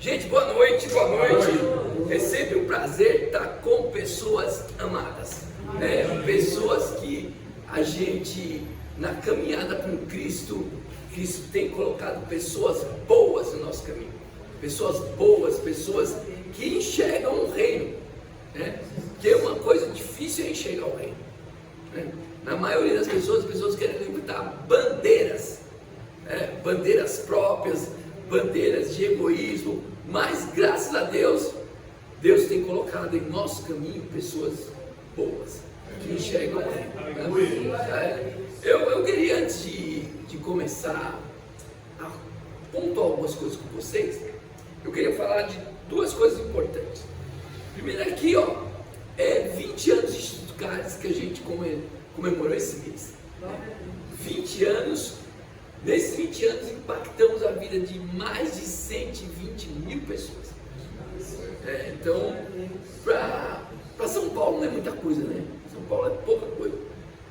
Gente, boa noite, boa noite. É sempre um prazer estar com pessoas amadas, pessoas que a gente, na caminhada com Cristo tem colocado pessoas boas no nosso caminho. Pessoas boas, pessoas que enxergam o reino, que é uma coisa difícil é enxergar o reino. Na maioria das pessoas, as pessoas querem levantar bandeiras, bandeiras próprias, bandeiras de egoísmo, mas graças a Deus, Deus tem colocado em nosso caminho pessoas boas, que enxergam o reino. Eu queria, antes de começar a pontuar algumas coisas com vocês, eu queria falar de duas coisas importantes. Primeiro aqui, 20 anos de Instituto Cálice que a gente comemorou esse mês. 20 anos, nesses 20 anos impactamos a vida de mais de 120 mil pessoas. Então, para São Paulo não é muita coisa, né? São Paulo é pouca coisa.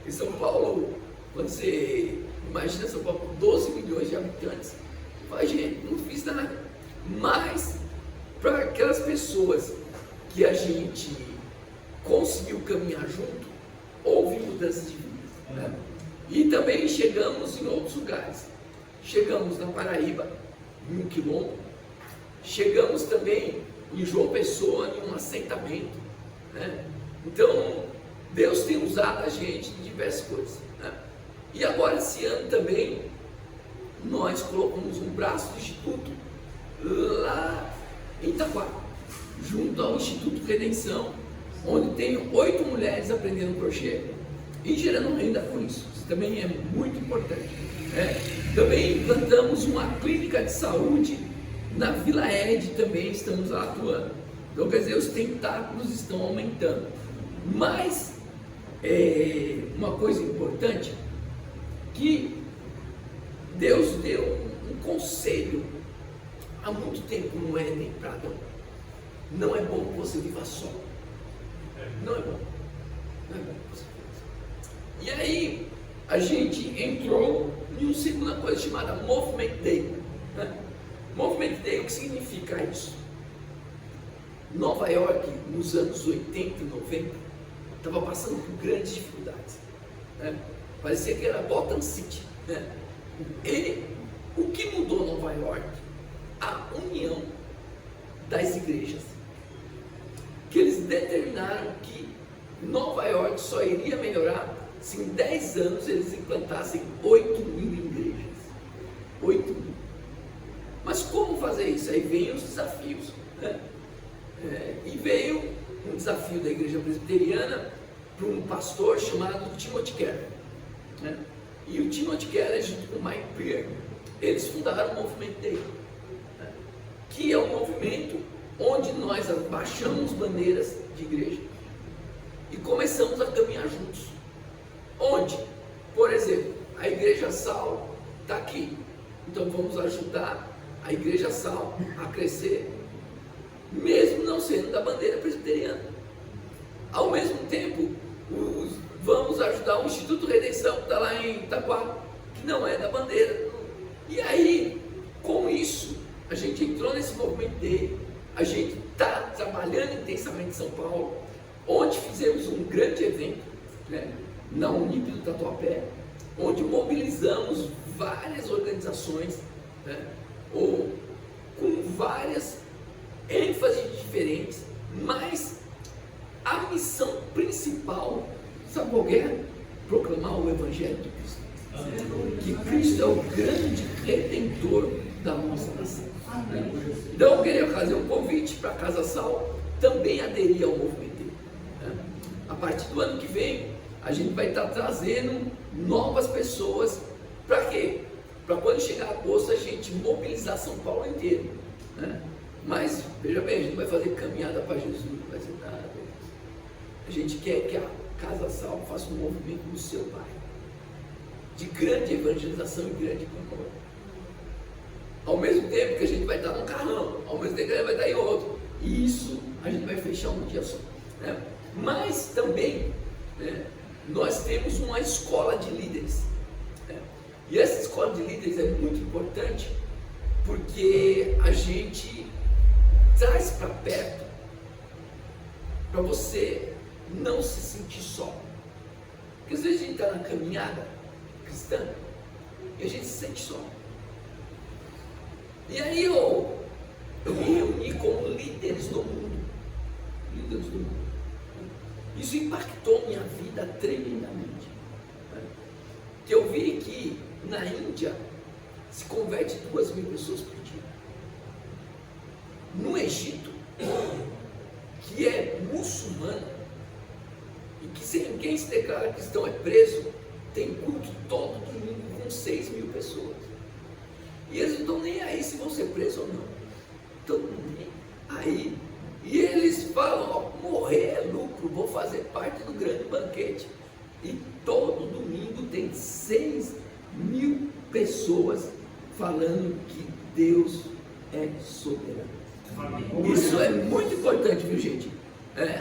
Em São Paulo, quando você imagina São Paulo com 12 milhões de habitantes, vai, gente, não fiz nada. Mas, para aquelas pessoas que a gente conseguiu caminhar junto, houve mudança de vida. E também chegamos em outros lugares. Chegamos na Paraíba, em um quilombo. Chegamos também em João Pessoa, em um assentamento. Então, Deus tem usado a gente em diversas coisas. E agora, esse ano também, nós colocamos um braço do Instituto lá em Itaquá, junto ao Instituto Redenção, onde tem 8 mulheres aprendendo crochê e gerando renda com isso. Isso também é muito importante. Também implantamos uma clínica de saúde na Vila Ed, também estamos lá atuando. Então, quer dizer, os tentáculos estão aumentando. Mas, uma coisa importante, que Deus deu um conselho há muito tempo no Éden para Adão. Não é bom que você viva só. Não é bom. Não é bom que você viva só. E aí, a gente entrou em uma segunda coisa chamada Movement Day. Movement Day, o que significa isso? Nova York, nos anos 80 e 90, estava passando por grandes dificuldades. Parecia que era Gotham City. E o que mudou Nova York? A união das igrejas. Que eles determinaram que Nova York só iria melhorar se em 10 anos eles implantassem 8 mil igrejas. 8 mil. Mas como fazer isso? Aí vem os desafios. E veio um desafio da igreja presbiteriana para um pastor chamado Timothy Keller. E o Timothy Keller, junto com o Mike Pierre, eles fundaram o Movement Day, que é um movimento onde nós abaixamos bandeiras de igreja e começamos a caminhar juntos. Onde, por exemplo, a Igreja Sal está aqui, então vamos ajudar a Igreja Sal a crescer, mesmo não sendo da bandeira presbiteriana. Ao mesmo tempo, vamos ajudar o Instituto Redenção, que está lá em Itaquá, que não é da bandeira. E aí, com isso, a gente entrou nesse movimento dele, a gente está trabalhando intensamente em São Paulo, onde fizemos um grande evento, na Unip do Tatuapé, onde mobilizamos várias organizações, ou com várias ênfases diferentes, mas a missão principal, sabe qual é? Proclamar o Evangelho de Cristo. Que Cristo é o grande redentor da nossa nação. Então eu queria fazer um convite para a Casa Sal também aderir ao movimento. A partir do ano que vem, a gente vai estar trazendo novas pessoas. Para quê? Para quando chegar agosto a gente mobilizar São Paulo inteiro. Mas, veja bem, a gente vai fazer caminhada para Jesus, não vai ser nada. A gente quer que a Casa Sal faça um movimento no seu bairro, de grande evangelização e grande clamor. Ao mesmo tempo que a gente vai estar num carrão, ao mesmo tempo que a gente vai estar em outro. E isso a gente vai fechar um dia só. Mas também, nós temos uma escola de líderes. E essa escola de líderes é muito importante, porque a gente traz para perto, para você não se sentir só. Porque às vezes a gente está na caminhada cristã e a gente se sente só. E aí eu me reuni com líderes do mundo. Líderes do mundo. Isso impactou minha vida tremendamente. Que eu vi que na Índia se converte 2.000 pessoas por dia. No Egito, que é muçulmano, e que sem quem se declara cristão é preso, tem culto todo domingo com 6.000 pessoas. E eles não estão nem aí se vão ser presos ou não. Estão nem aí. E eles falam, ó, morrer é lucro, vou fazer parte do grande banquete. E todo domingo tem 6.000 pessoas falando que Deus é soberano. Isso é muito importante, viu, gente?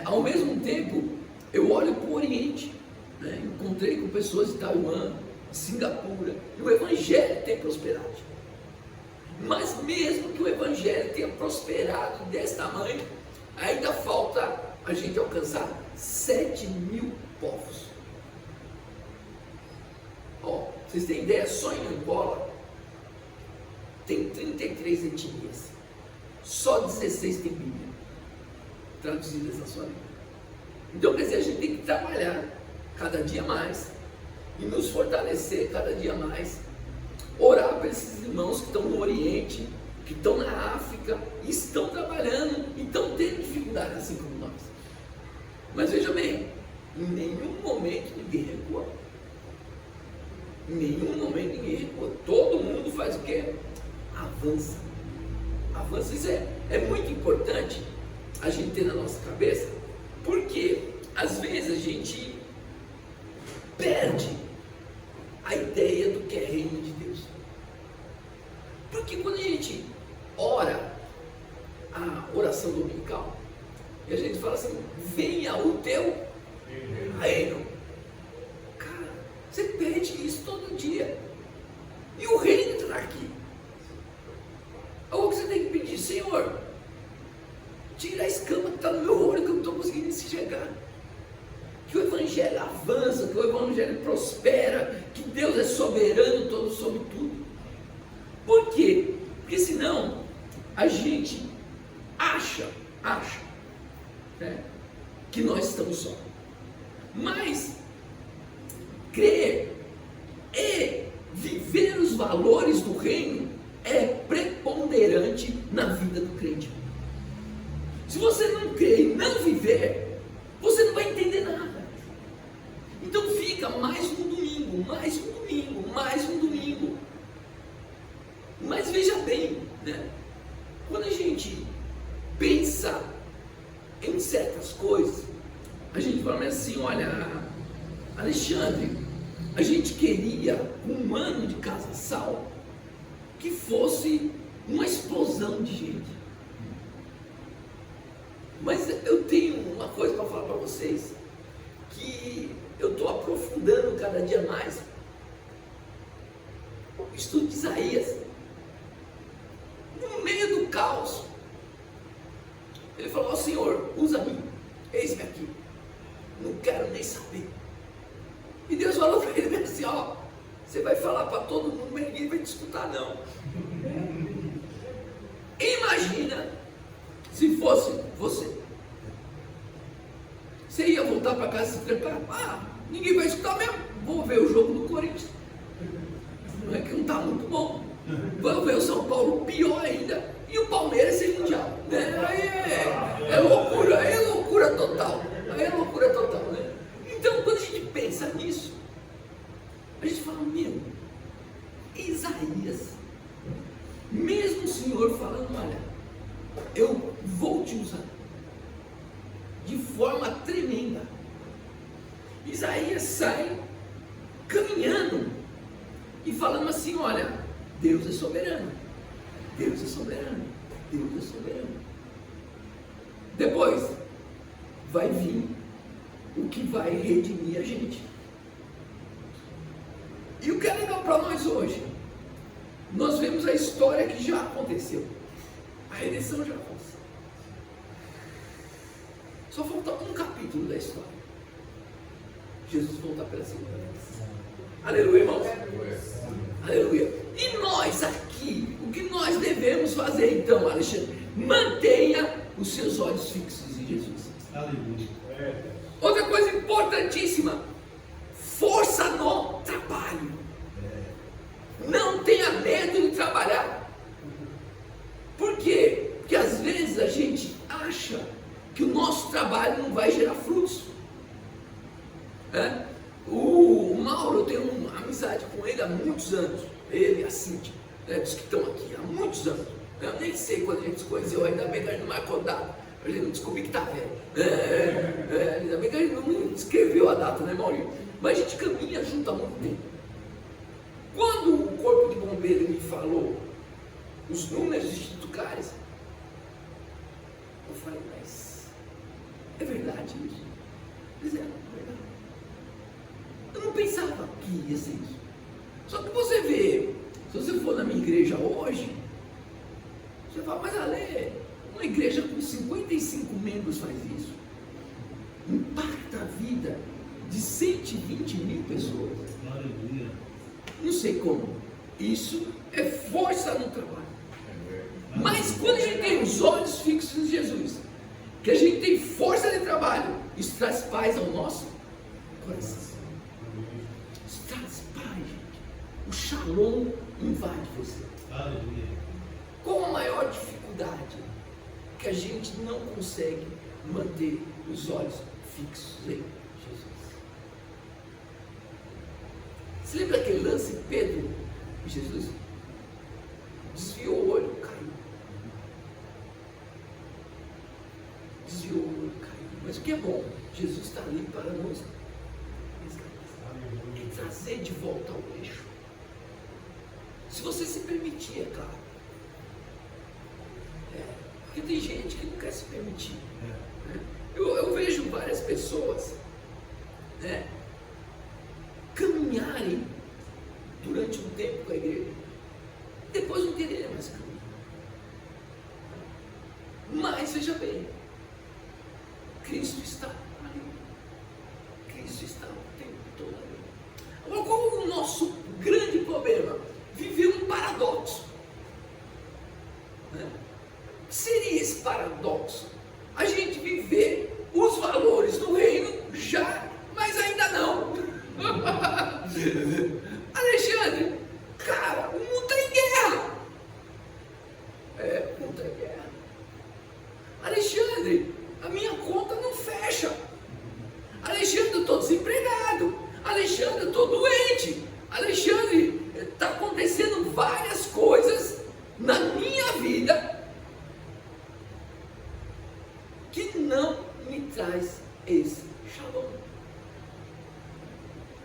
Ao mesmo tempo, eu olho para o Oriente, encontrei com pessoas de Taiwan, de Singapura, e o Evangelho tem prosperado. Mas mesmo que o Evangelho tenha prosperado desse tamanho, ainda falta a gente alcançar 7.000 povos. Ó, vocês têm ideia, só em Angola tem 33 etnias, só 16 tem Bíblia traduzidas na sua língua. Então, quer dizer, a gente tem que trabalhar cada dia mais e nos fortalecer cada dia mais, orar para esses irmãos que estão no Oriente, que estão na África, e estão trabalhando, e estão tendo dificuldade assim como nós. Mas veja bem, em nenhum momento ninguém recua. Em nenhum momento ninguém recua. Todo mundo faz o quê? Avança. Avança. Isso é muito importante a gente ter na nossa cabeça, porque às vezes a gente perde a ideia do que é reino de Deus. Porque quando a gente ora a oração dominical, e a gente fala assim, venha o teu reino. Cara, você pede isso todo dia. E o reino está aqui. O que você tem que pedir? Senhor, tira a escama que está no meu olho, que eu não estou conseguindo enxergar. Que o Evangelho avança, que o Evangelho prospera, que Deus é soberano todo sobre tudo. Por quê? Porque senão a gente acha que nós estamos só. Mas crer e viver os valores do reino é preponderante na vida do crente. Se você não crer e não viver, você não vai entender nada. Então fica mais um domingo, mais um domingo, mais um domingo. Mas veja bem, quando a gente pensa em certas coisas, a gente fala assim, olha, Alexandre, a gente queria um ano de Casasal que fosse uma explosão de gente. Mas eu tenho uma coisa para falar para vocês, que eu estou aprofundando cada dia mais. O estudo de Isaías, no meio do caos, ele falou, Senhor, usa-me, eis-me aqui, não quero nem saber. E Deus falou para ele assim, ó, você vai falar para todo mundo, mas ninguém vai te escutar não. Imagina se fosse você. Você ia voltar para casa e se preparar, ninguém vai escutar mesmo, vou ver o jogo do Corinthians. Não é que não está muito bom. Vamos ver o São Paulo pior ainda. E o Palmeiras sem mundial. Aí é loucura, aí é loucura total. Aí é loucura total, né? Então, quando a gente pensa nisso, a gente fala, meu, Isaías, mesmo o Senhor falando, olha, eu vou te usar de forma tremenda. Isaías sai caminhando e falando assim, olha, Deus é soberano, Deus é soberano, Deus é soberano. Depois vai vir o que vai redimir a gente. E o que é legal para nós hoje? Nós vemos a história que já aconteceu. A redenção já aconteceu. Só falta um capítulo da história. Jesus voltar pela segunda vez. Aleluia, irmãos. Aleluia. E nós aqui, o que nós devemos fazer então, Alexandre? Mantenha os seus olhos fixos em Jesus. Aleluia. Outra coisa importantíssima: força no trabalho. Não tenha medo de trabalhar. Por quê? Porque às vezes a gente acha que o nosso trabalho não vai gerar frutos. O Mauro, eu tenho uma amizade com ele há muitos anos. Ele e a Cíntia, dos que estão aqui há muitos anos. Eu nem sei quando a gente se conheceu, ainda bem que a gente não marcou data. A gente não descobriu que está velho. Ainda bem que a gente não escreveu a data, né, Maurinho? Mas a gente caminha junto há muito tempo. Quando o corpo de bombeiro me falou os números institucionais, eu falei, mas é verdade isso? Mas é verdade. Eu não pensava que ia ser isso. Só que você vê, se você for na minha igreja hoje, você fala, mas Ale, uma igreja com 55 membros faz isso? Impacta a vida de 120 mil pessoas. Aleluia. Não sei como. Isso é força no trabalho. Mas quando a gente tem os olhos fixos em Jesus, que a gente tem força de trabalho, isso traz paz ao nosso coração. Isso traz paz, gente. O shalom invade você. Aleluia. Qual a maior dificuldade que a gente não consegue manter os olhos fixos em Jesus? Você lembra aquele lance de Pedro e Jesus? Desviou o olho, caiu. Desviou o olho, caiu. Mas o que é bom? Jesus está ali para nos resgatar e trazer de volta ao eixo. Se você se permitir, é claro. Porque tem gente que não quer se permitir. Eu vejo várias pessoas caminharem durante um tempo com a igreja, depois não quererem mais caminhar. Mas veja bem, Cristo está ali. Cristo está o tempo todo ali. Agora, qual é o nosso grande problema? Viver um paradoxo. O que seria esse paradoxo? A gente viver os valores do reino já, mas ainda não. Alexandre, cara, o mundo está em guerra. O mundo está em guerra. Alexandre, a minha conta não fecha. Alexandre, eu estou desempregado. Alexandre, eu estou doente. Alexandre, está acontecendo várias coisas na minha vida que não me traz esse shalom.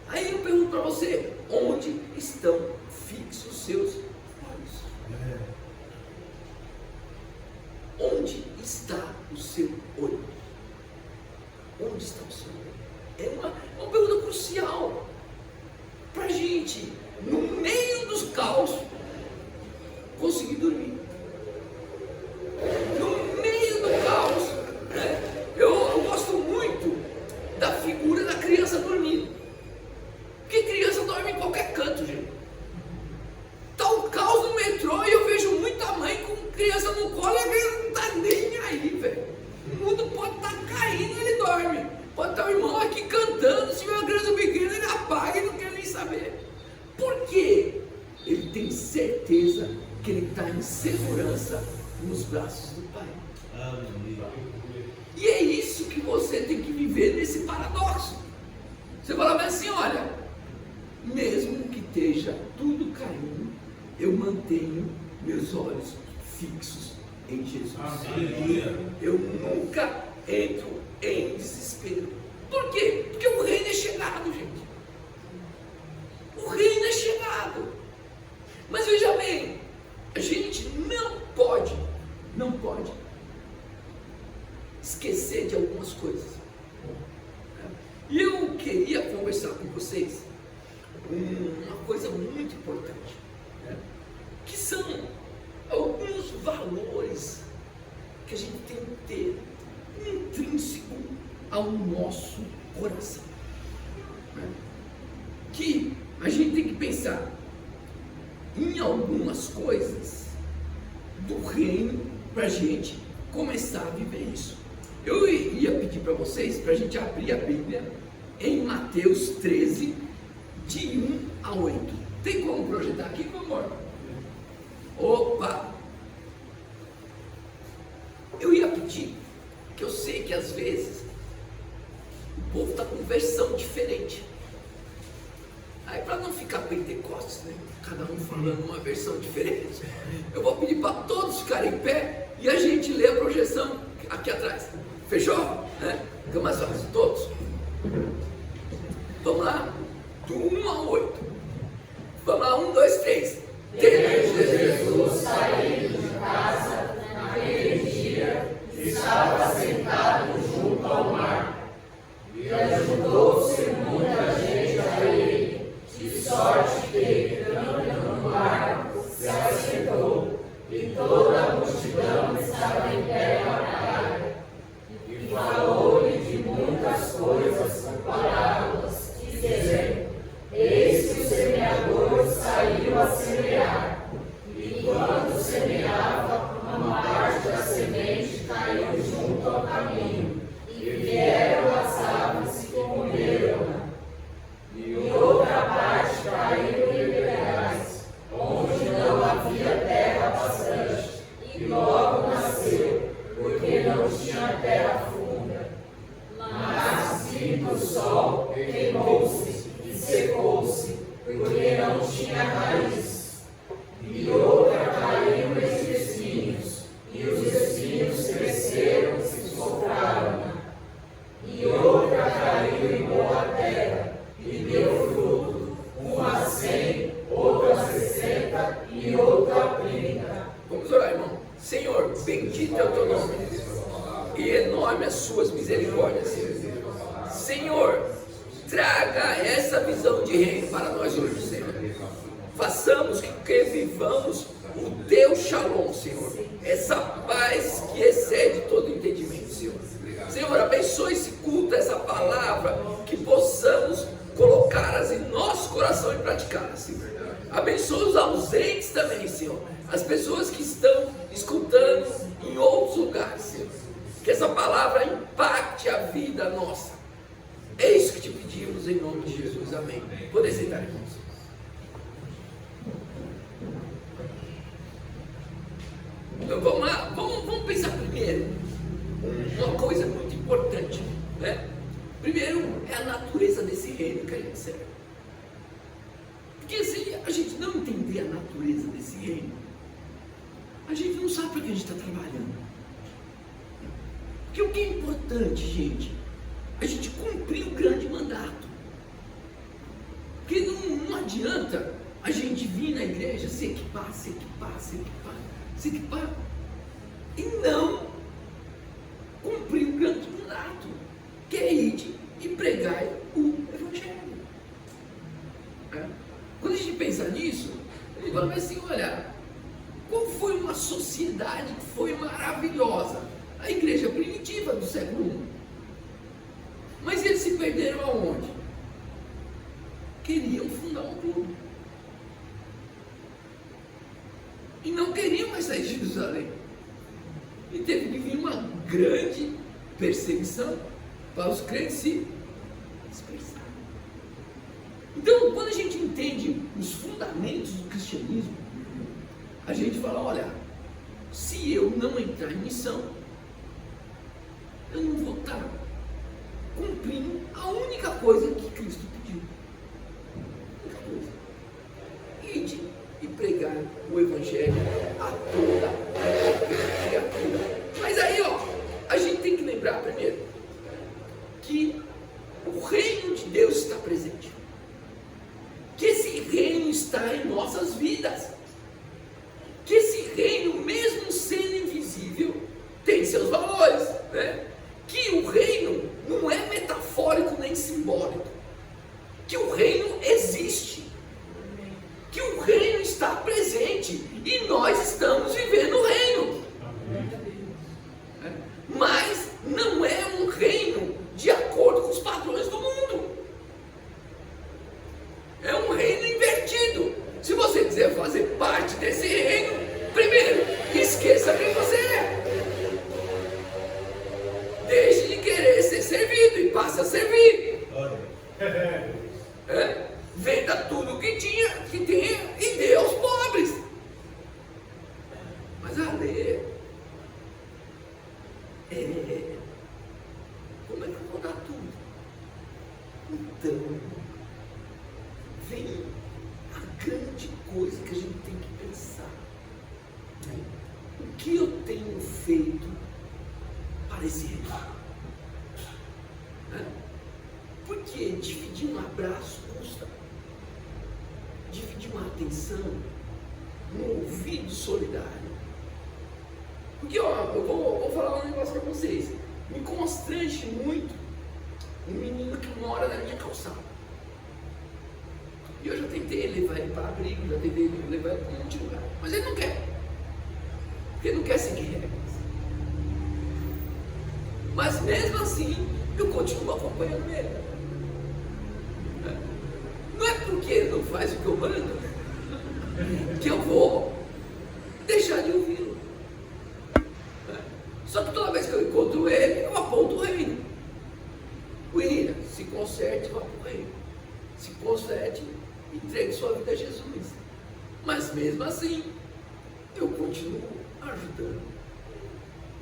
Aí eu pergunto para você, onde estão fixos os seus olhos? Onde está o seu olho? Onde está o seu olho? É uma pergunta crucial para a gente, no meio dos caos, conseguir dormir. No meio do caos, eu gosto muito da figura da criança dormindo. Porque criança dorme em qualquer canto, gente. Está um caos no metrô e eu vejo muita mãe com criança no colo e a criança não está nem aí, velho. O mundo pode estar caindo, ele dorme. Pode estar o irmão aqui cantando, se vê uma criança pequena, ele apaga e não quer nem saber. Por quê? Ele tem certeza que ele está em segurança nos braços do Pai. Aleluia. E é isso que você tem que viver nesse paradoxo. Você fala bem assim, olha, mesmo que esteja tudo caindo, eu mantenho meus olhos fixos em Jesus. Aleluia. Eu nunca entro em desespero. Por quê? Porque o reino é chegado, gente. O reino é chegado. Mas veja bem, a gente não pode esquecer de algumas coisas. E eu queria conversar com vocês uma coisa muito importante, que são alguns valores que a gente tem que ter intrínseco ao nosso coração. Que a gente tem que pensar em algumas coisas do reino para a gente começar a viver isso. Eu ia pedir para vocês, para a gente abrir a Bíblia em Mateus 13, de 1 a 8. Tem como projetar aqui, meu amor? Opa! Eu ia pedir, que eu sei que às vezes o povo está com versão diferente. Aí para não ficar Pentecostes, né? Cada um falando uma versão diferente, eu vou pedir para todos ficarem em pé e a gente lê a projeção aqui atrás. Fechou? Né? Fica mais fácil, todos. Vamos lá? Do 1 a 8. Vamos lá, 1, 2, 3. Tendo Jesus saído de casa naquele dia, estava sentado junto ao mar, e ajudou-se muita gente a ele, de sorte que, entrando no mar, se assentou, e toda a multidão estava em pé na praia. E falou-lhe de muitas coisas por parábolas, dizendo: Eis que o semeador saiu a semear, e quando semeava, uma parte da semente caiu junto ao caminho, e vieram as aves e comeram-na. E outra parte caiu em pedrais, onde não havia terra bastante, e logo nasceu, porque não tinha terra funda. Mas, vindo o sol, queimou-se e secou-se, porque não tinha raiz. E outra caiu entre espinhos, e os espinhos cresceram e se sopraram-na. E outra caiu em boa terra, e deu fruto, uma a 100, outra a 60 e outra a 30. Vamos orar, irmão. Senhor, bendito é o teu nome e enorme as suas misericórdias. Senhor, traga essa visão de reino para nós hoje, Senhor. Façamos que vivamos o teu shalom, Senhor. Essa paz que excede todo entendimento, Senhor. Senhor, abençoe esse culto, essa palavra, que possamos colocá-las em nosso coração e praticá-las, Senhor. Abençoe os ausentes também, Senhor. As pessoas que estão escutando em outros lugares, Senhor. Que essa palavra impacte a vida nossa. É isso que te pedimos em nome de Jesus. Amém. Poder sentar, irmãos. Então vamos lá, vamos pensar primeiro uma coisa muito importante, né? Primeiro é a natureza desse reino que a gente serve. Porque se a gente não entender a natureza desse reino, a gente não sabe para que a gente está trabalhando. Porque o que é importante, gente, a gente cumprir o grande mandato. Porque não adianta a gente vir na igreja se equipar e não cumprir o grande mandato, que é ir e pregar o Evangelho. Quando a gente pensa nisso, a gente fala assim: olha, qual foi uma sociedade que foi maravilhosa? A igreja primitiva do século I. Mas eles se perderam aonde? Queriam fundar um clube. E não queriam mais sair de Jerusalém. E teve que vir uma grande perseguição para os crentes se dispersarem. Então, quando a gente entende os fundamentos do cristianismo, a gente fala: olha, se eu não entrar em missão, eu não vou estar cumprindo a única coisa que Cristo pediu. A única coisa. Ide e pregar o Evangelho a toda criatura. Mas aí, a gente tem que lembrar primeiro que o reino de Deus está presente. Que esse reino está em nossas vidas. Que esse reino, mesmo sendo invisível, tem seus valores, né? Que o reino não é metafórico nem simbólico. Que o reino existe. Que o reino está presente e nós estamos vivendo o reino. Mas não Venda tudo que tem e dê aos pobres. Mas a lei como é que eu vou dar tudo? Então, vem a grande coisa que a gente tem que pensar. O que eu tenho feito para esse reino? Porque dividir um abraço custa. Dividir uma atenção, um ouvido solidário. Porque, eu vou falar um negócio para vocês. Me constrange muito um menino que mora na minha calçada. E eu já tentei levar ele para abrigo, já tentei levar ele para um monte de lugar. Mas ele não quer. Porque ele não quer seguir regras. Mas mesmo assim, eu continuo acompanhando ele. Não é porque ele não faz o que eu mando que eu vou deixar de ouvi-lo. Só que toda vez que eu encontro ele, eu aponto o reino. William, se conserte, vá para o reino. Se conserte, entregue sua vida a Jesus. Mas mesmo assim, eu continuo ajudando.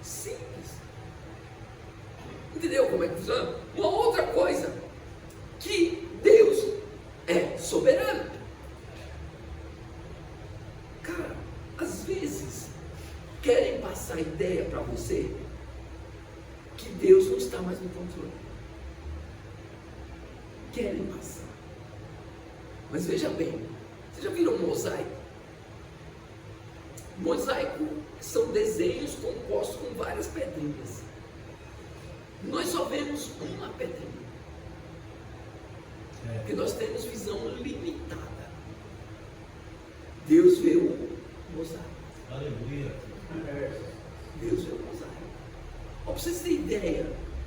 Simples. Entendeu como é que funciona? Uma outra coisa, que Deus é soberano. Cara, às vezes querem passar a ideia para você que Deus não está mais no controle. Querem passar. Mas veja bem, você já viram um mosaico? Mosaico são desenhos compostos com várias pedrinhas. Nós só vemos uma pedrinha. Porque nós temos visão limitada. Deus vê o mosaico. Aleluia. Deus vê o mosaico. Para vocês terem ideia,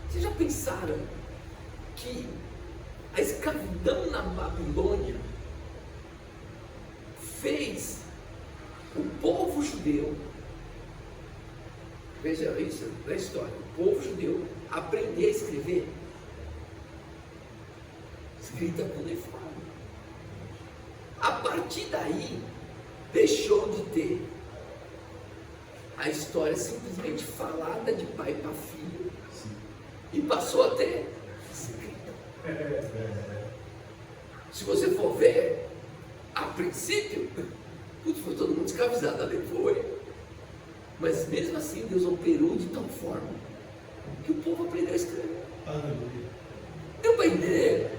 vocês já pensaram que a escravidão na Babilônia fez o povo judeu, veja isso na história, o povo judeu aprender a escrever escrita cuneiforme. A partir daí, deixou de ter a história simplesmente falada de pai para filho. Sim. E passou a ter escrita. Se você for ver, a princípio, foi todo mundo escravizado, ali foi. Mas mesmo assim, Deus operou de tal forma que o povo aprendeu a escrever. Aleluia. Deu para entender?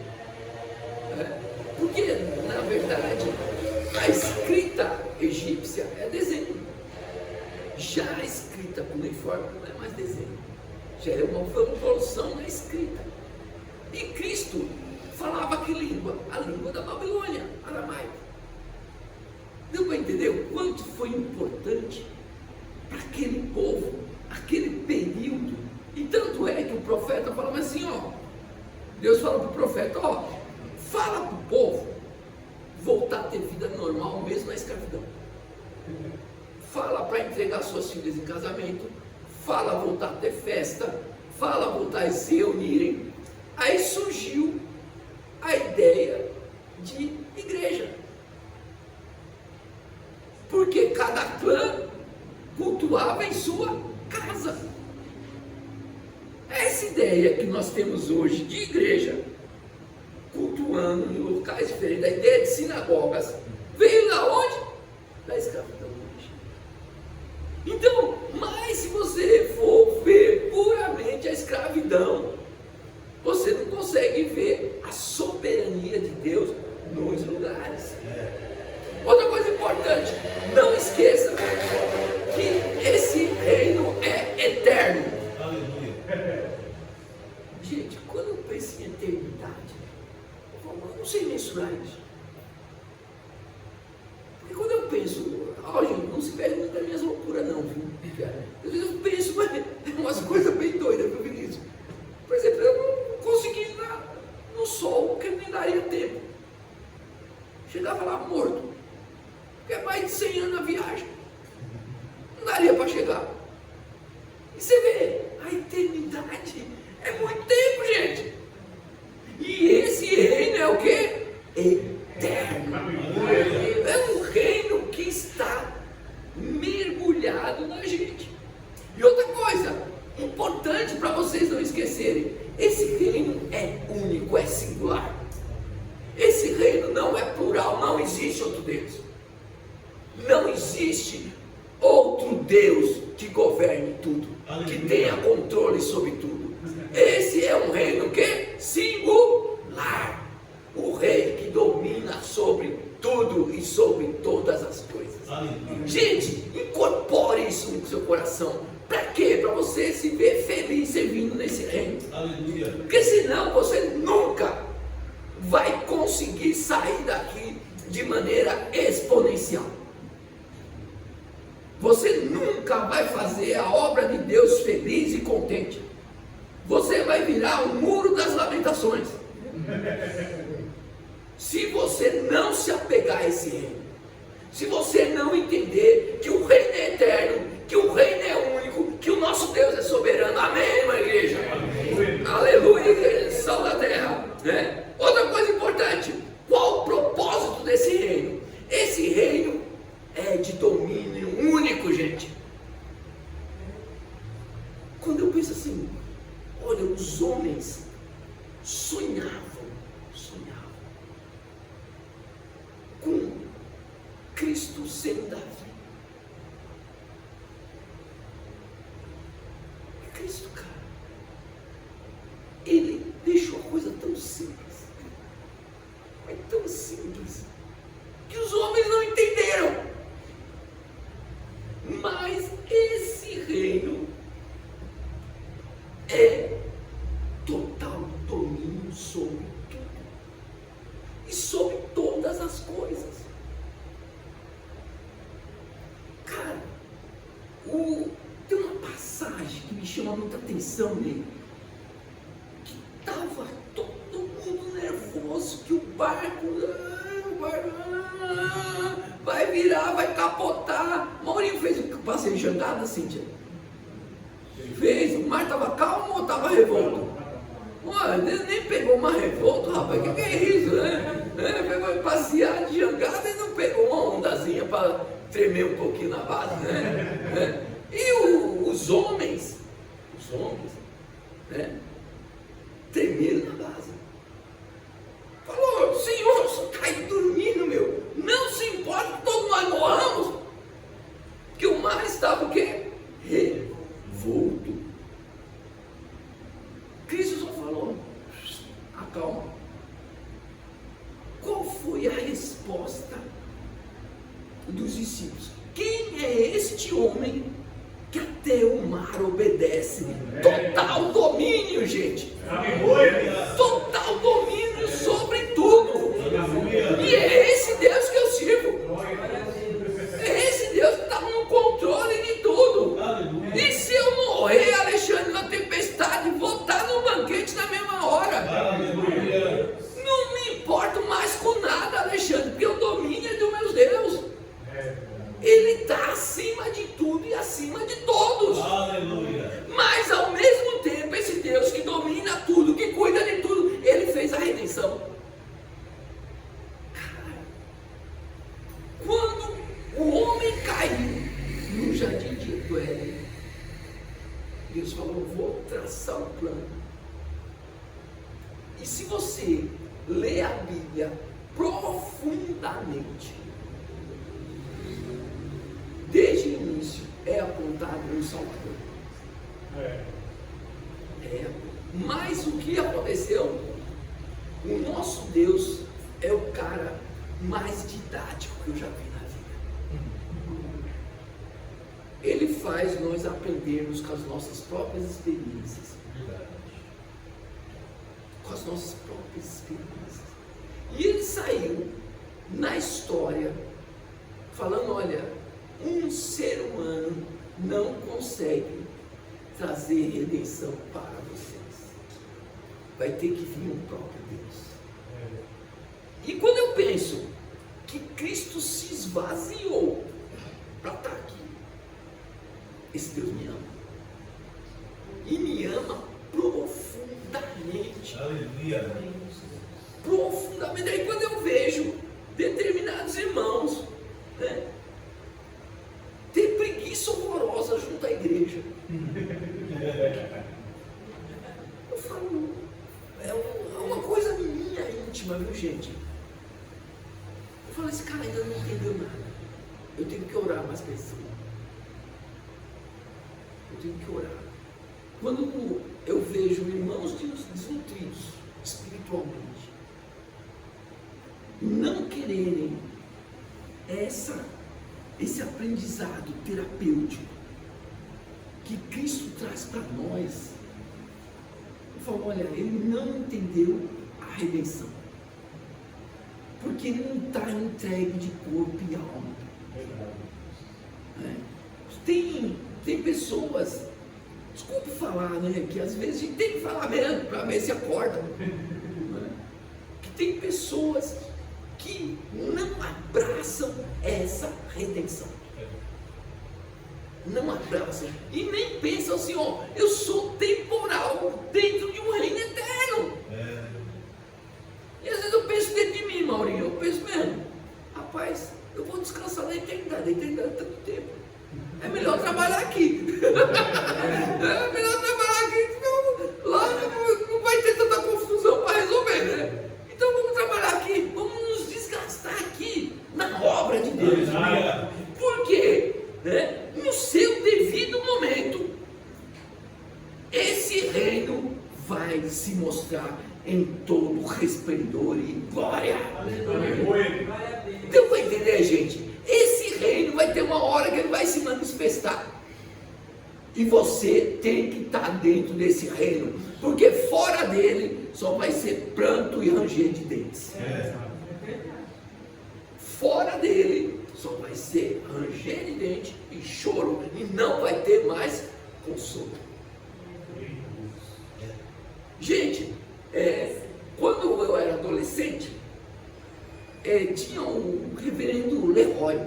Porque, na verdade, a escrita egípcia é desenho. Já a escrita cuneiforme não é mais desenho. Já é uma evolução na escrita. E Cristo falava que língua? A língua da Babilônia, aramaico. Deu para entender o quanto foi importante para aquele povo, aquele período? E tanto é que o profeta fala, mas assim, Deus fala para o profeta, fala para o povo voltar a ter vida normal mesmo na escravidão. Fala para entregar suas filhas em casamento, fala voltar a ter festa, fala voltar a se reunirem. Aí surgiu a ideia de igreja. Porque cada clã cultuava em sua casa. Essa ideia que nós temos hoje de igreja, cultuando em locais diferentes, a ideia de sinagogas, veio da onde? Da escravidão. Então, mas se você for ver puramente a escravidão, você não consegue ver a soberania de Deus nos lugares. Outra coisa importante, não esqueça que esse reino é eterno. Aleluia. Gente, quando eu penso em eternidade, eu não sei mensurar isso. Porque quando eu penso, gente, não se perde muito das minhas loucuras não, viu? Às vezes eu penso, mas é umas coisas bem doidas, viu, Vinícius? Por exemplo, eu não consegui ir no sol, porque nem daria tempo. Chegava lá morto. Porque é mais de 100 anos a viagem. Não daria para chegar. E você vê, a eternidade é muito tempo, gente. E esse Importante para vocês não esquecerem, esse reino é único, é singular. Esse reino não é plural, não existe outro Deus. Não existe outro Deus que governe tudo, que tenha controle sobre tudo. Esse é um reino que singular. O rei que domina sobre tudo e sobre todas as coisas. Gente, incorpore isso no seu coração. Para quê? Para você se ver feliz servindo nesse reino. Aleluia. Porque senão você nunca vai conseguir sair daqui de maneira exponencial. Você nunca vai fazer a obra de Deus feliz e contente. Você vai virar o muro das lamentações. Se você não se apegar a esse reino, se você não entender que o reino é eterno, que o reino é único, que o nosso Deus é soberano. Amém, irmã igreja? Amém. Aleluia, igreja, sal da terra, né? Outra coisa importante, qual o propósito desse reino? Esse reino é de domínio único, gente. Quando eu penso assim, olha, os homens sonhavam com Cristo sendo Davi. Cristo, cara, ele deixou a coisa tão simples, mas tão simples, que os homens não entenderam. Mas esse reino é total domínio sobre tudo e sobre todas as coisas. Cara, tem uma passagem que me chama muita atenção nele, que estava todo mundo nervoso, que o barco vai virar, vai capotar. Maurinho fez um passeio de jangada, Cíntia? Fez, o mar estava calmo ou estava revolto? Olha, nem pegou uma revolta, rapaz, que é isso, né? Pegou passear de jangada e não pegou uma ondazinha para tremer um pouquinho na base, né? E os homens, né? Tremeram na base. Falou, Senhor, você está aí dormindo, meu. Não se importa que todos nós morramos. Que o mar estava o quê? Revolto. Cristo só falou, acalma. Qual foi a resposta dos discípulos? Quem é este homem que até o mar obedece? Total domínio, gente. Total domínio sobre tudo. E é esse Deus que eu sirvo. É esse Deus que está no controle de tudo. E se eu morrer, Alexandre, na tempestade, vou estar no banquete na mesma hora. Não me importo mais com nada, Alexandre, porque o domínio é do meu Deus. Ele está acima de tudo e acima de todos. Mas ao mesmo tempo, esse Deus que domina tudo, que cuida de tudo, ele fez a redenção. Cara, quando o homem caiu no jardim de Éden, Deus falou, vou traçar um plano. E se você ler a Bíblia profundamente, desde o início é apontado um Salvador. Mas o que aconteceu? O nosso Deus é o cara mais didático que eu já vi na vida. Ele faz nós aprendermos com as nossas próprias experiências. Com as nossas próprias experiências. E ele saiu na história falando, olha, um ser humano não consegue trazer redenção para vocês. Vai ter que vir o próprio Deus. E quando eu penso que Cristo se esvaziou para estar aqui, esse Deus me ama. E me ama profundamente. Aleluia. Profundamente. Aí quando eu vejo determinados irmãos, né, ter preguiça horrorosa junto à igreja, viu, gente? Eu falo, esse cara ainda não entendeu nada. Eu tenho que orar mais para esse irmão. Eu tenho que orar. Quando eu vejo irmãos desnutridos espiritualmente, não quererem esse aprendizado terapêutico que Cristo traz para nós, eu falo, olha, ele não entendeu a redenção, porque ele não está entregue de corpo e alma. Tem pessoas, desculpe falar, né, que às vezes a gente tem que falar mesmo para ver se acorda, que tem pessoas que não abraçam essa redenção, não abraçam e nem pensam assim, ó, eu sou temporal dentro de um reino eterno. E às vezes eu penso dentro de mim, Maurinho, eu penso mesmo, rapaz, eu vou descansar na eternidade, é tanto tempo. É melhor trabalhar aqui. É melhor trabalhar aqui, senão lá não vai ter tanta confusão para resolver, né? Então vamos trabalhar aqui, vamos nos desgastar aqui na obra de Deus. Por quê? Né? No seu devido momento, esse reino vai se mostrar em todo resplendor e glória. Então vai entender, gente? Esse reino vai ter uma hora que ele vai se manifestar. E você tem que estar dentro desse reino, porque fora dele só vai ser pranto e ranger de dentes. Fora dele só vai ser ranger de dente e choro, e não vai ter mais consolo. Gente, quando eu era adolescente, tinha um reverendo Leroy.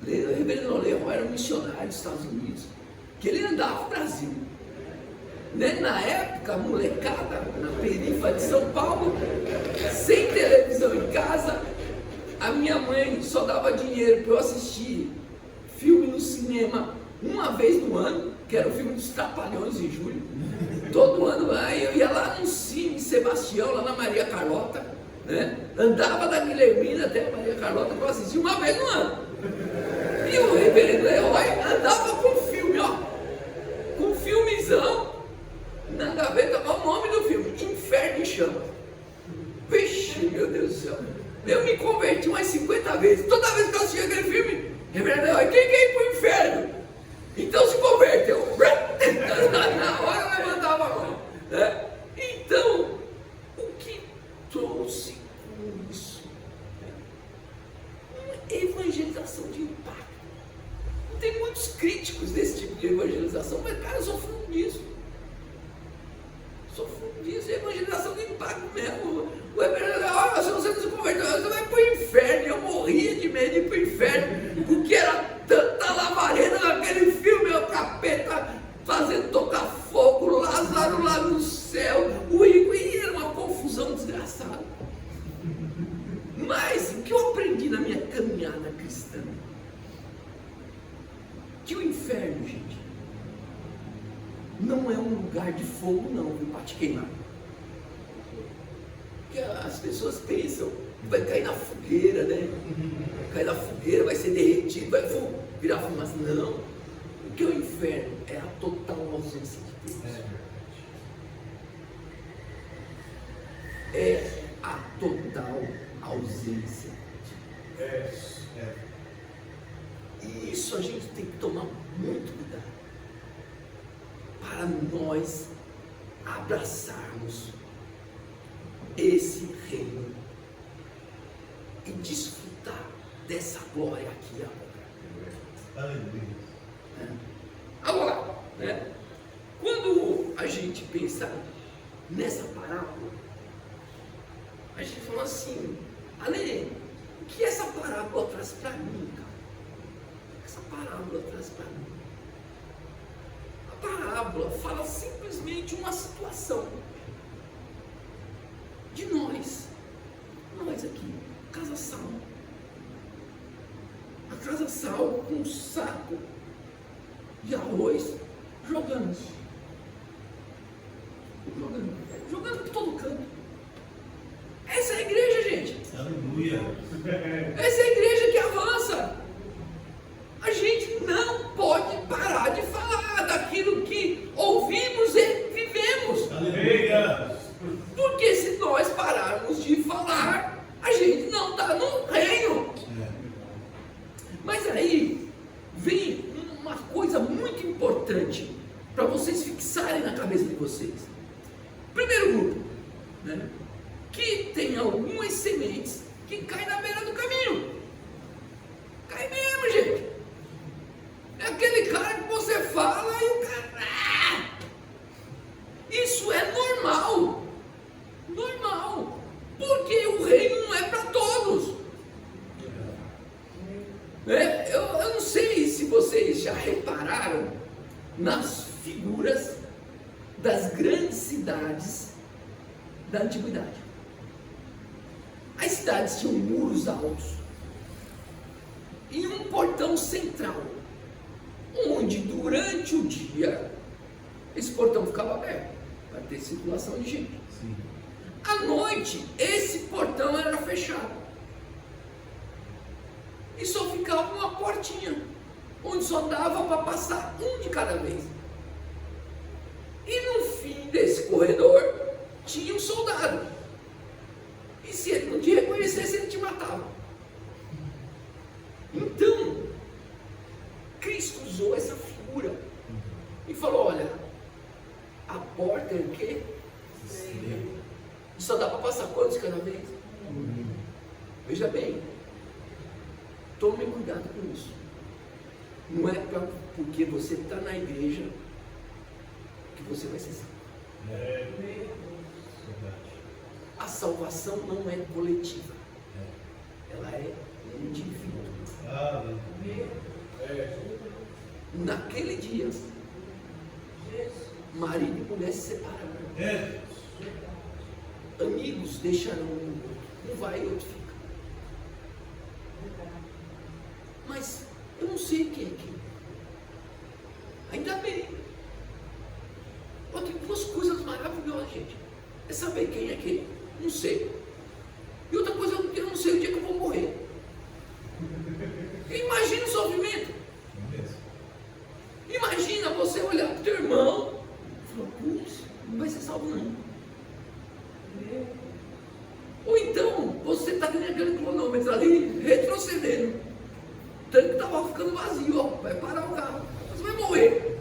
O reverendo Leroy era um missionário dos Estados Unidos, que ele andava no Brasil. Né? Na época, a molecada, na periferia de São Paulo, sem televisão em casa, a minha mãe só dava dinheiro para eu assistir filme no cinema uma vez no ano, que era o filme dos Trapalhões em julho. Todo ano, aí eu ia lá no Cine Sebastião, lá na Maria Carlota, né? Andava da Guilhermina até a Maria Carlota para assistir uma vez no ano. E o reverendo Leroy andava com filme, ó, com filmezão na gaveta, qual o nome do filme? Inferno em Chama. Vixe, meu Deus do céu. Eu me converti umas 50 vezes. Toda vez que eu assistia aquele filme, reverendo Leroy, quem quer ir para o inferno? Então se converteu. Na hora eu levantava a mão, né? Então, o que trouxe com isso? Uma evangelização de impacto. Tem muitos críticos desse tipo de evangelização, mas cara, eu sou fruto disso. Sou fruto disso, é evangelização de impacto mesmo. O reverendo, olha, se você não se converteu, você vai para o inferno. Eu morria de medo de ir para o inferno, porque era tanta lavareda naquele filme, o capeta fazendo tocar fogo, Lázaro lá no céu, o rico, e era uma confusão desgraçada. Mas o que eu aprendi na minha caminhada cristã? Que o inferno, gente, não é um lugar de fogo não, viu, para te queimar. Porque as pessoas pensam que vai cair na fogueira, né? Vai cair na fogueira, vai ser derretido, vai virar fumaça. Não. Porque o inferno é a total ausência de Deus. É a total ausência de Deus. E isso a gente tem que tomar muito cuidado para nós abraçarmos esse reino e desfrutar dessa glória aqui agora. Aleluia. Agora, né, quando a gente pensa nessa parábola, a gente fala assim, Ale, o que essa parábola traz para mim, cara? O que essa parábola traz para mim? A parábola fala simplesmente uma situação de nós aqui, Casa Sal. A Casa Sal com um saco de arroz jogando por todo canto. Aleluia. Essa é a igreja que avança. A gente não pode parar de falar daquilo que ouvimos e vivemos. Aleluia. Porque se nós pararmos de falar, a gente não está no reino. Mas aí vem uma coisa muito importante para vocês fixarem na cabeça de vocês. Primeiro grupo, né, que tem algumas sementes que caem na beira do caminho. Cai mesmo, gente. É aquele cara que você fala e o cara... Isso é normal. Normal. Porque o reino não é para todos. Eu não sei se vocês já repararam nas figuras das grandes cidades da antiguidade. As cidades tinham muros altos e um portão central, onde durante o dia esse portão ficava aberto para ter circulação de gente. Sim. À noite, esse portão era fechado e só ficava uma portinha, onde só dava para passar um de cada vez. E no fim desse corredor tinha um soldado, e se ele não te reconhecesse, ele te matava. Então Cristo usou essa figura e falou: olha, a porta é o quê? E só dá para passar quantos cada vez? Veja bem, tome cuidado com isso. Não é porque você está na igreja que você vai ser salvo. A salvação não é coletiva, ela é individual. Naquele dia, marido e mulher se separaram. Amigos deixarão um vai e outro fica. Mas eu não sei quem é quem. Ainda bem. Tem duas coisas maravilhosas, gente. É saber quem é quem. Não sei. E outra coisa, eu não sei o dia que eu vou morrer. Imagina o sofrimento. Imagina você olhar para o teu irmão e falar: putz, não vai ser salvo não. Ou então você está aquele cronômetro ali retrocedendo. O tanque estava ficando vazio, ó, vai parar o carro, você vai morrer.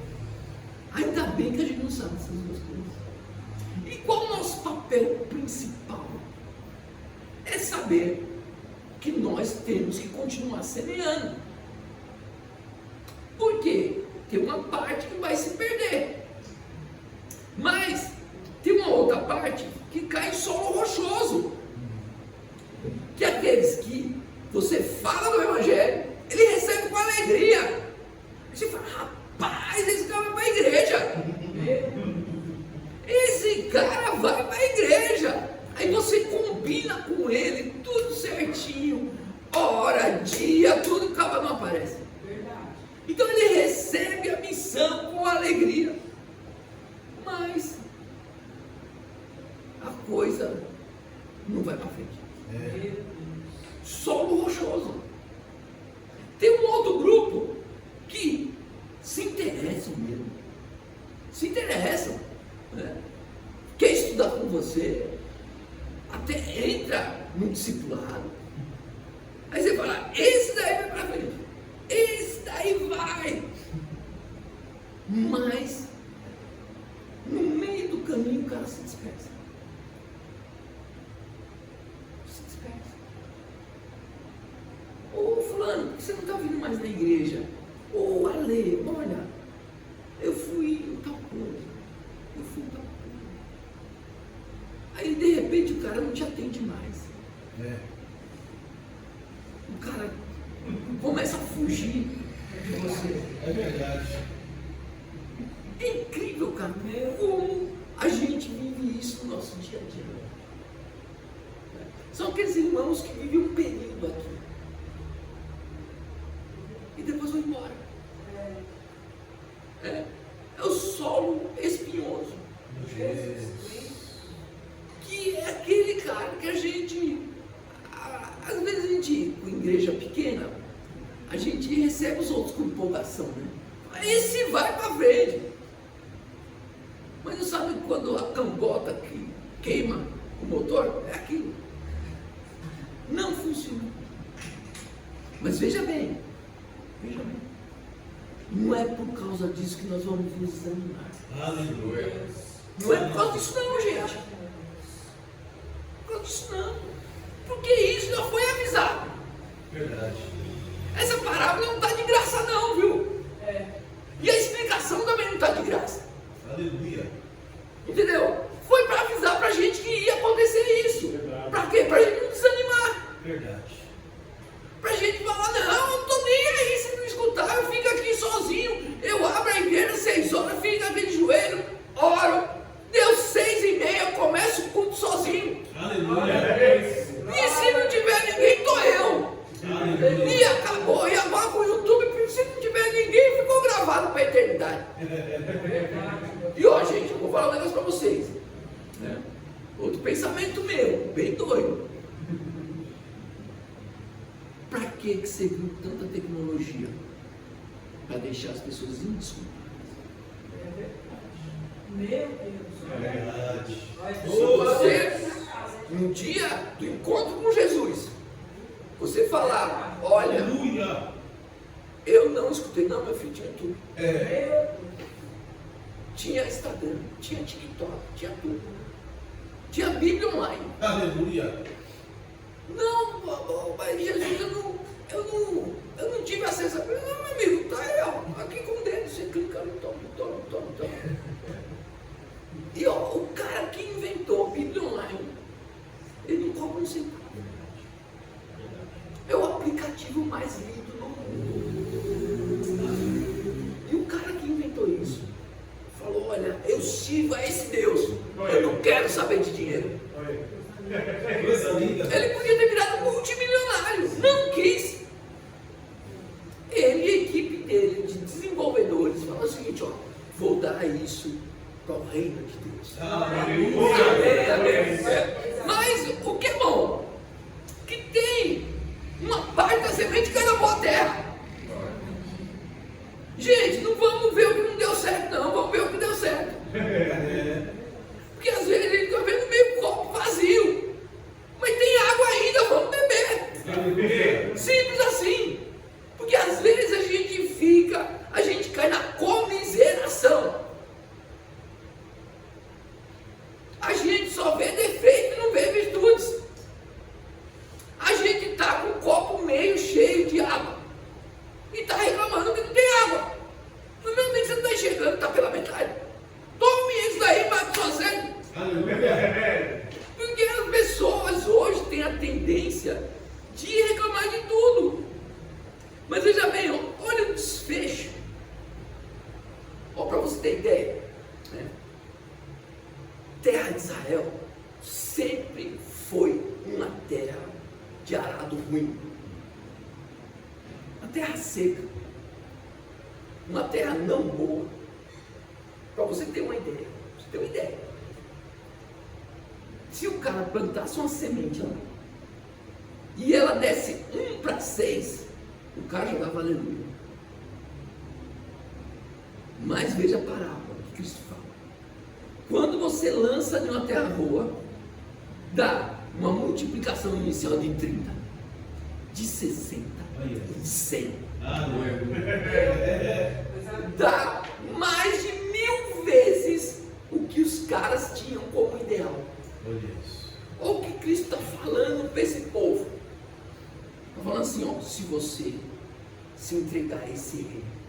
Ainda bem que a gente não sabe essas duas coisas. E qual o nosso papel principal? É saber que nós temos que continuar semeando. Por quê? Tem uma parte que vai se perder, mas tem uma outra parte que cai em solo rochoso, que é aqueles que você fala do evangelho, ele recebe com alegria. Aí você fala: rapaz, esse cara vai para a igreja, esse cara vai para a igreja. Aí você combina com ele tudo certinho, hora, dia, tudo, o cara não aparece. Então ele recebe a missão com alegria, mas a coisa não vai para frente. Solo rochoso. Tem um outro grupo que se interessam mesmo, se interessam, né? Quer estudar com você, até entra no discipulado. Aí você fala: esse daí vai para frente, esse daí vai. Mas no meio do caminho o cara se dispersa. Se dispersa. Ô fulano, por que você não está vindo mais na igreja? Ô Ale, olha, eu fui em tal coisa, eu fui em tal coisa. Aí de repente o cara não te atende mais. O cara começa a fugir de você. É verdade. É incrível, cara, como a gente vive isso no nosso dia a dia. São aqueles irmãos que vivem um período aqui e depois vão embora. É o solo espinhoso, que é aquele cara que a gente cambota que queima o motor, é aquilo. Não funciona. Mas veja bem, não é por causa disso que nós vamos nos desanimar. Aleluia. Não é por causa disso não, gente. Por causa disso não. Porque isso já foi avisado. Verdade. Essa parábola não está de graça não, viu? E a explicação também não está de graça. Aleluia. Entendeu? Foi para avisar para a gente que ia acontecer isso. Para quê? Para a gente não desanimar. Verdade. Para a gente falar, não, eu não estou nem aí se não escutar, eu fico aqui sozinho, eu abro a igreja 6 horas, fico aqui de joelho, oro, deu 6h30, eu começo o culto sozinho. Aleluia. E se não tiver ninguém, estou eu. Aleluia. E acabou, e agora com o YouTube, se não tiver ninguém, ficou gravado para a eternidade. E ó, gente, eu vou falar um negócio para vocês. Outro pensamento meu, bem doido. Para que você viu tanta tecnologia? Para deixar as pessoas indesculpadas. Meu Deus. Verdade. Se você, no dia do encontro com Jesus, você falar, olha, Aleluia. eu não escutei, não, meu filho, tinha tudo. É. Tinha Instagram, tinha TikTok, tinha tudo. Tinha Bíblia online. Aleluia. Não, mas Jesus, eu não tive acesso a Bíblia. Não, meu amigo, tá aí, ó, aqui com o dedo, você clica no toma. E ó, o cara que inventou a Bíblia online, ele não cobra um centavo. É o aplicativo mais lindo do mundo. E o cara que inventou isso falou, olha, eu sirvo a esse Deus, eu não quero saber de dinheiro. Coisa linda. Ele podia ter virado multimilionário, não quis. Ele e a equipe dele de desenvolvedores falaram o seguinte, ó, vou dar isso para o reino de Deus. Aleluia. Mas o que é bom? Que tem uma parte da semente que cai na boa terra. Gente, não vamos ver o que não deu certo, não, vamos ver o que deu certo. Porque às vezes a gente está vendo meio copo vazio, mas tem água ainda, vamos beber. Simples assim. Porque às vezes a gente cai na comiseração. A gente só vê defeito e não vê virtudes. A gente está com o copo meio cheio de água e está reclamando que não tem água. Mas meu amigo, você não está enxergando, está pela metade. Tome isso daí para sua sede. Porque as pessoas hoje têm a tendência de reclamar de tudo. Mas veja bem, olha o desfecho. Para você ter ideia, né? Terra de Israel sempre foi uma terra de arado ruim, uma terra seca, uma terra não boa. Para você ter uma ideia, se o cara plantasse uma semente lá e ela desse 1:6, o cara já dava aleluia. Mas veja a parábola que Cristo fala. Quando você lança de uma terra boa, dá uma multiplicação inicial de 30, de 60, de 100. Dá mais de 1000 vezes o que os caras tinham como ideal. Olha o que Cristo está falando para esse povo. Está falando assim, ó, se você se entregar a esse reino,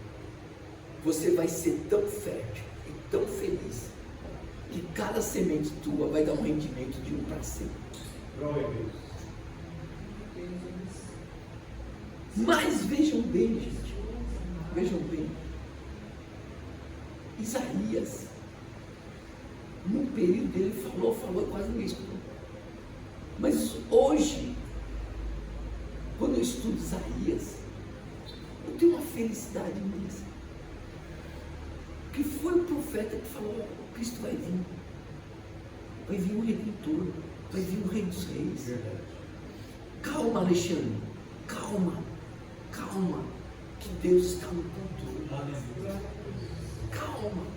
você vai ser tão fértil e tão feliz que cada semente tua vai dar um rendimento de 1:100. Mas vejam bem, gente, vejam bem, Isaías, no período dele falou, quase ninguém escutou. Mas hoje, quando eu estudo Isaías, eu tenho uma felicidade imensa. Que foi o profeta que falou, Cristo vai vir um Redentor, vai vir um Rei dos Reis. Verdade. Calma, Alexandre, calma, que Deus está no controle. Calma.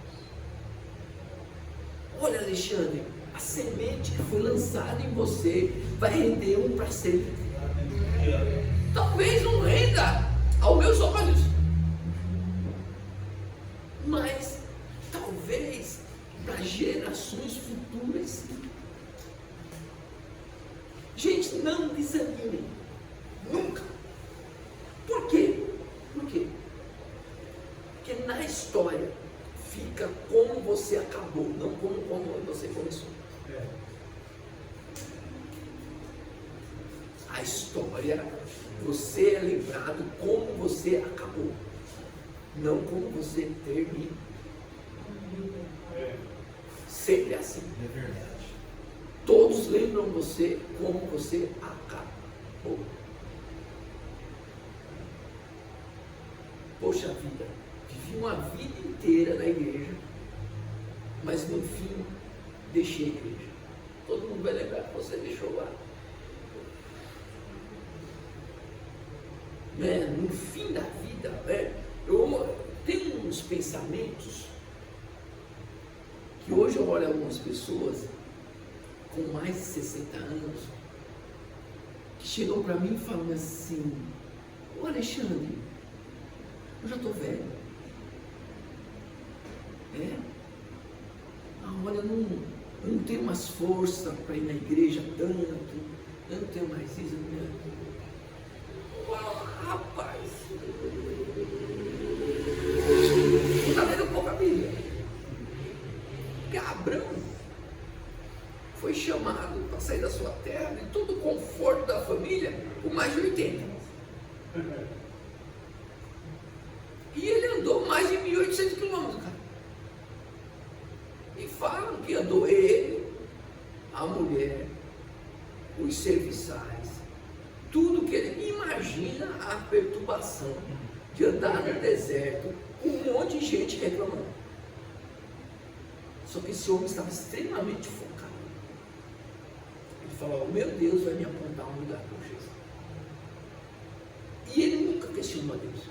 Olha, Alexandre, a semente que foi lançada em você vai render um para sempre. Talvez não renda aos meus olhos, mas talvez para gerações futuras. Gente, não desanime, nunca. Por quê? Porque na história fica como você acabou, não como você começou. A história, você é lembrado como você acabou, não como você termina. Sempre assim. É verdade. Todos lembram você como você acabou. Poxa vida, vivi uma vida inteira na igreja, mas no fim deixei a igreja. Todo mundo vai lembrar que você deixou lá. No fim da vida, eu tenho uns pensamentos que hoje eu olho algumas pessoas com mais de 60 anos que chegam para mim e falam assim: ô Alexandre, eu já estou velho. Olha, eu não tenho mais força para ir na igreja tanto, eu não tenho mais isso. Rapaz, você está vendo pouco a Bíblia? Porque Abraão foi chamado para sair da sua terra, de todo o conforto da família, por mais de 80. E ele andou mais de 1.800 quilômetros, cara. E falam que andou ele, a mulher, os serviçais, tudo que ele imagina, a perturbação de andar no deserto, com um monte de gente reclamando. Só que esse homem estava extremamente focado. Ele falou: meu Deus vai me apontar um lugar para Jesus. E ele nunca questionou a Deus.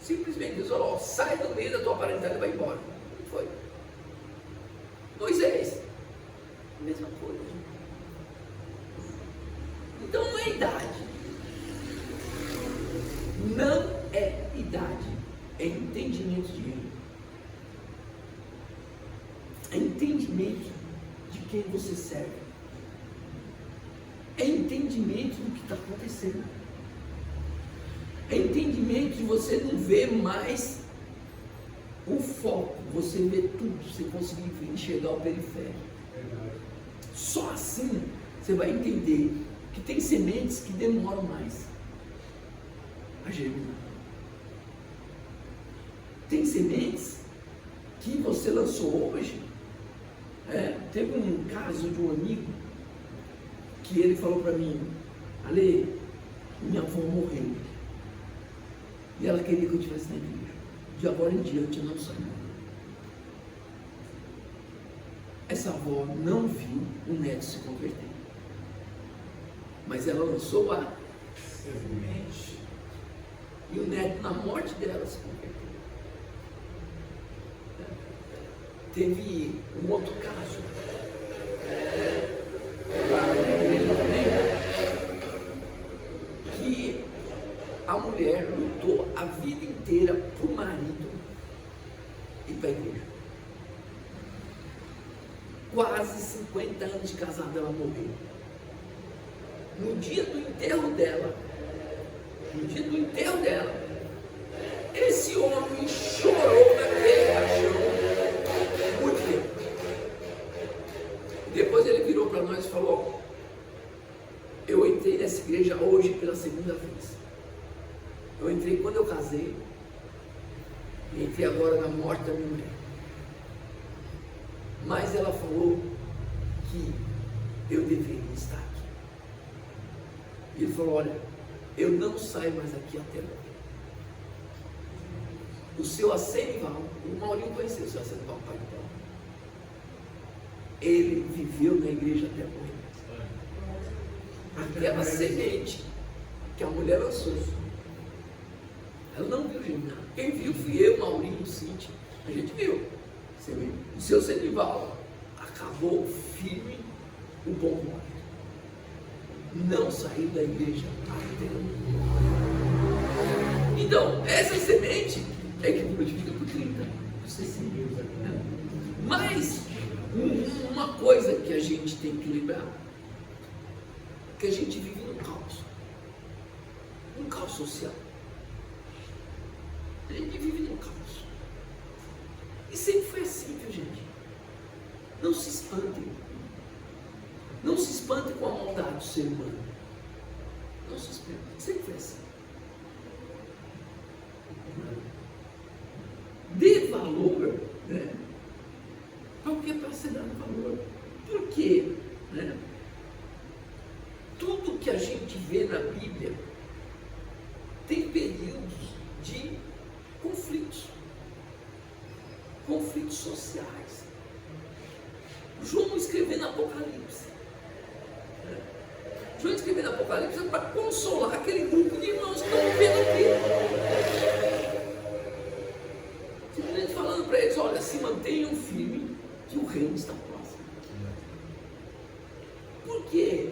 Simplesmente Deus falou: sai do meio da tua parentela e vai embora. Não foi. Moisés, mesma coisa. Então não é idade. Não é idade. É entendimento de reino. É entendimento de quem você serve. É entendimento do que está acontecendo. É entendimento de você não ver mais o foco, você vê tudo, você conseguir enxergar o periférico. Só assim você vai entender que tem sementes que demoram mais a germinar. Tem sementes que você lançou hoje. Teve um caso de um amigo que ele falou para mim: Ale, minha avó morreu e ela queria que eu estivesse na igreja. De agora em diante eu não saio. Essa avó não viu o neto se converter, mas ela lançou a semente e o neto, na morte dela, se converteu. Teve um outro caso que a mulher lutou a vida inteira para o marido e para a igreja. Quase 50 anos de casada, ela morreu. No dia do enterro dela, esse homem chorou naquele caixão muito tempo. Depois ele virou para nós e falou: eu entrei nessa igreja hoje pela segunda vez. Eu entrei quando eu casei e entrei agora na morte da minha mulher. Mas ela falou que eu deveria estar aqui. E ele falou: olha, eu não saio mais aqui até morrer. O seu Assenival, o Maurinho conheceu o seu Assenival, pai do Paulo. Ele viveu na igreja até morrer. Aquela semente que a mulher lançou, ela não viu germinar. Quem viu fui eu, Maurinho, Cíntia. A gente viu. Você vê? O seu Senival acabou firme o bom modo. Não saiu da igreja até. Então, essa semente é que multiplica por 30, por 60. Mas, uma coisa que a gente tem que lembrar, que a gente vive num caos social. A gente vive num caos. E sempre foi assim, viu, gente? Não se espantem. Não se espantem com a maldade do ser humano. Não se espantem. Sempre foi assim. Dê valor, né? Para o que é para ser dado valor? Por quê? Né? Tudo que a gente vê na Bíblia tem períodos de conflitos sociais. João escrevendo Apocalipse. João escrevendo Apocalipse é para consolar aquele grupo de irmãos que estão vendo aqui. Simplesmente falando para eles: olha, se mantenham firmes, que o reino está próximo. Porque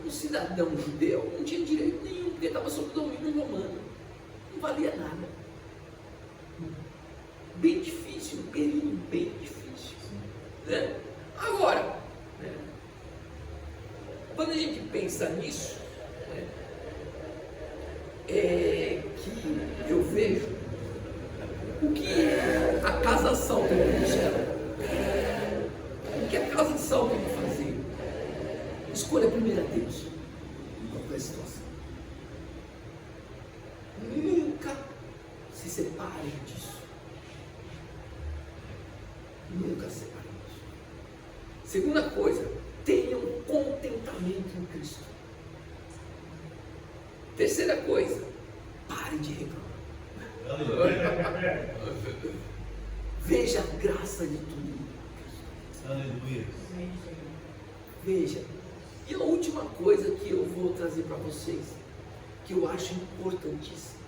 um cidadão judeu não tinha direito nenhum, porque estava sob domínio romano. Não valia nada. Bem difícil, um período bem difícil. Né? Agora, né, quando a gente pensa nisso, né, é que eu vejo o que a casa sal tem que buscar, o que a casa sal tem que fazer. Escolha primeiro a Deus em qualquer situação. Nunca se separe disso. Nunca se separe disso. Segunda coisa, tenham contentamento em Cristo. Terceira coisa, pare de reclamar. Veja a graça de tudo. Aleluia. Veja. E a última coisa que eu vou trazer para vocês, que eu acho importantíssimo: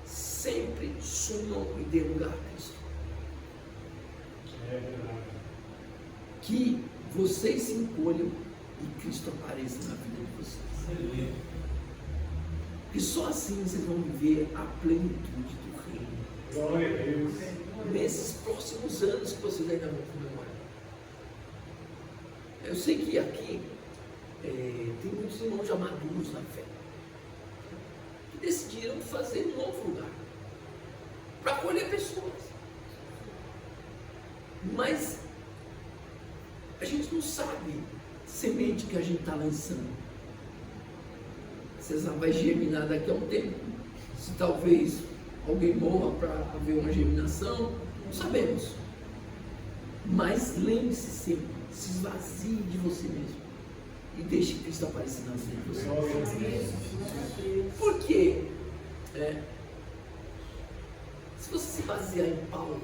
sempre sumam e dê lugar a Cristo. Que vocês se encolham e Cristo apareça na vida de vocês. E só assim vocês vão viver a plenitude do reino. Glória a Deus. Nesses próximos anos que vocês ainda vão comemorar. Eu sei que aqui tem muitos irmãos já maduros na fé, que decidiram fazer um novo lugar para acolher pessoas. Mas a gente não sabe semente que a gente está lançando. Você vai germinar daqui a um tempo. Se talvez alguém morra para haver uma germinação, não sabemos. Mas lembre-se sempre, se esvazie de você mesmo e deixe Cristo aparecer na vida de você. Por quê? Se você se basear em Paulo,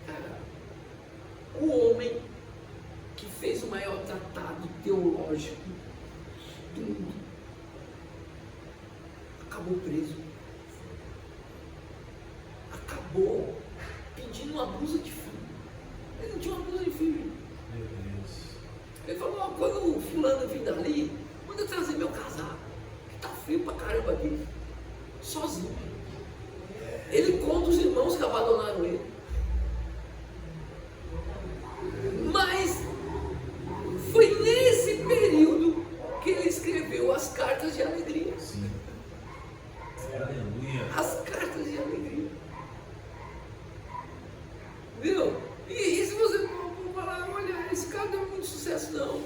cara, o homem que fez o maior tratado teológico do mundo acabou preso, acabou pedindo uma blusa de frio. Ele não tinha uma blusa de frio. Ele falou: quando o fulano vir dali, manda trazer meu casaco, que tá frio pra caramba aqui, sozinho. Ele conta os irmãos que abandonaram ele. Mas foi nesse período que ele escreveu as cartas de alegria. Sim. Aleluia. As cartas de alegria. Viu? E se você for falar: olha, esse cara não é muito sucesso, não.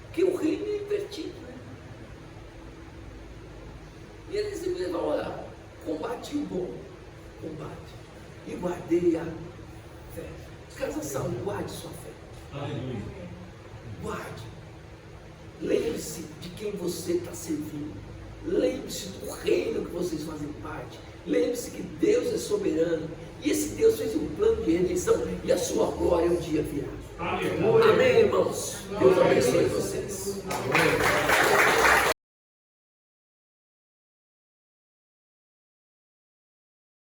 Porque o reino é invertido, né? E ele simplesmente falou: olha, combati o bom combate e guardei a fé. Casa Salmo, guarde sua fé. Aleluia. Guarde. Lembre-se de quem você está servindo. Lembre-se do reino que vocês fazem parte. Lembre-se que Deus é soberano. E esse Deus fez um plano de redenção e a sua glória um dia virá. Aleluia. Amém, irmãos? Deus abençoe vocês. Amém.